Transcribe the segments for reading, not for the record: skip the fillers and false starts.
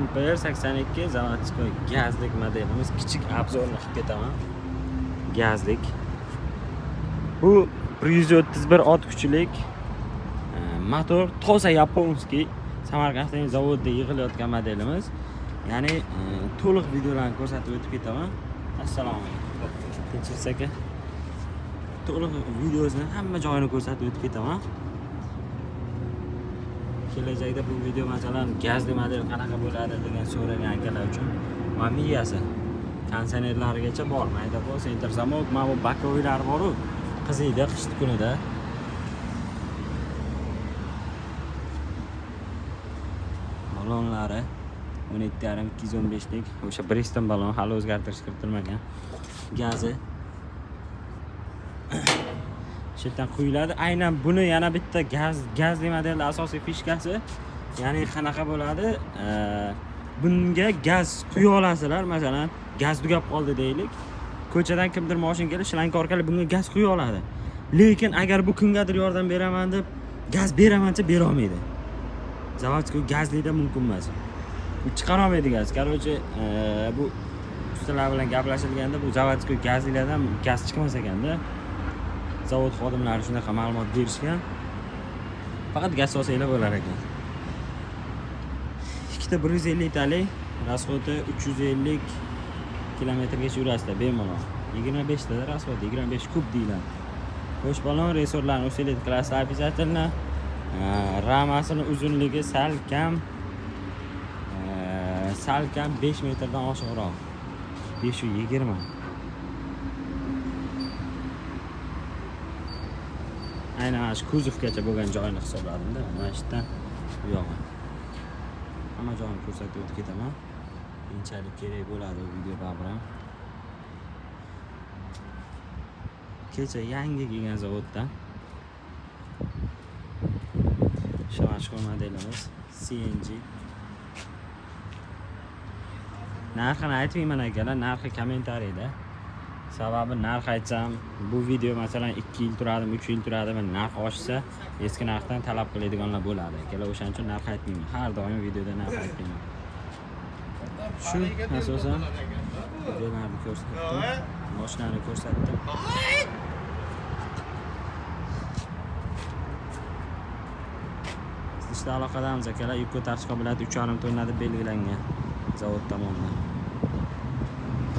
NPR 82 zavodskoy gazlik modelimiz. Kichik obzorni qilib ketaman. Gazlik. Bu 131 ot kuchlik motor, toza yaponskiy Samarqanddagi zavodda yig'ilayotgan modelimiz. Ya'ni to'liq videolarni ko'rsatib o'tib ketaman. Assalomu alaykum. Tinchsiz aka. To'liq videosini hamma joyini ko'rsatib o'tib ketaman. Kelajakda bu video masalan gazli model qanaqa bo'ladi degan so'ragan akalar uchun va miyasi kondisionerlarigacha bor. Mayda bo'lsa interzamok, mana bu bakoviylari bor-ku, qiziydi qish kunida. Balonlari 17,5 215 lik. O'sha Bristol balon hali o'zgartirish kiritilmagan. Gazi Shundan quyiladi. Aynan buni yana bitta gazli modelning asosiy fishkasi, ya'ni qanaqa bo'ladi? Bunga gaz quya olasizlar. Masalan, gaz tugab qoldi deylik. Ko'chadan kimdir mashina kelib, shlanka orqali bunga gaz quya oladi. Lekin agar bu kimgadir yordam beraman deb gaz beramancha bera olmaydi. Zavodskiy gazlikda mumkin emas. Bu chiqara olmaydi gaz. Короче, bu ustalar bilan gaplashilganda bu zavodskiy gazliklardan gaz chiqmas ekanda. Zavod xodimlari shunaqa ma'lumot berishgan. Faqat gaz solsanglar bo'lar ekan. Ikkita 150 talik, rasxodi 350 kilometrgacha yurasizlar bemalol. 25 tada rasxodi 25 kub deyiladi. Xo'sh, balon resorlarni ustilid klassa обязательно. Ramasini uzunligi sal kam 5 metrdan oshiqroq. 520. Aynan shu kuzovgacha bo'lgan joyini hisobladim-da. Mana shu yerdan bu yoqqa. Hamma joyini ko'rsatib o'tib ketaman. Qanchalik kerak bo'ladi bu video bilan. Kecha yangi kelgan zavoddan. Shu mashhur modelimiz CNG. Narxini aytmayman akalar, narxi kommentariyda. Sababi narx aytsam, bu video masalan 2 yil turadimi, 3 yil turadimi, narx oshsa, eski narxdan talab qiladiganlar bo'ladi. Akalar o'shaning uchun narx aytmayman. Har doim videoda narx aytmayman. Shu asosan videolarni ko'rsatdim, mashinani ko'rsatdim. Sizda aloqadamiz akalar, yuk ko'tarish qobiliyati 3,5 tonna deb belgilangan zavod tomonidan.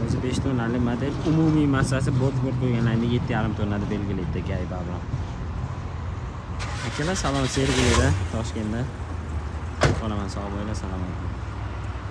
O'zi 5 tonnali model, umumiy massasi bot-bot qo'yganlarni 7,5 tonnada belgilaydi gayba bilan. Akalar, salom Sergelida, Toshkentda. Qolaman sog' bo'linglar, salom alaykum.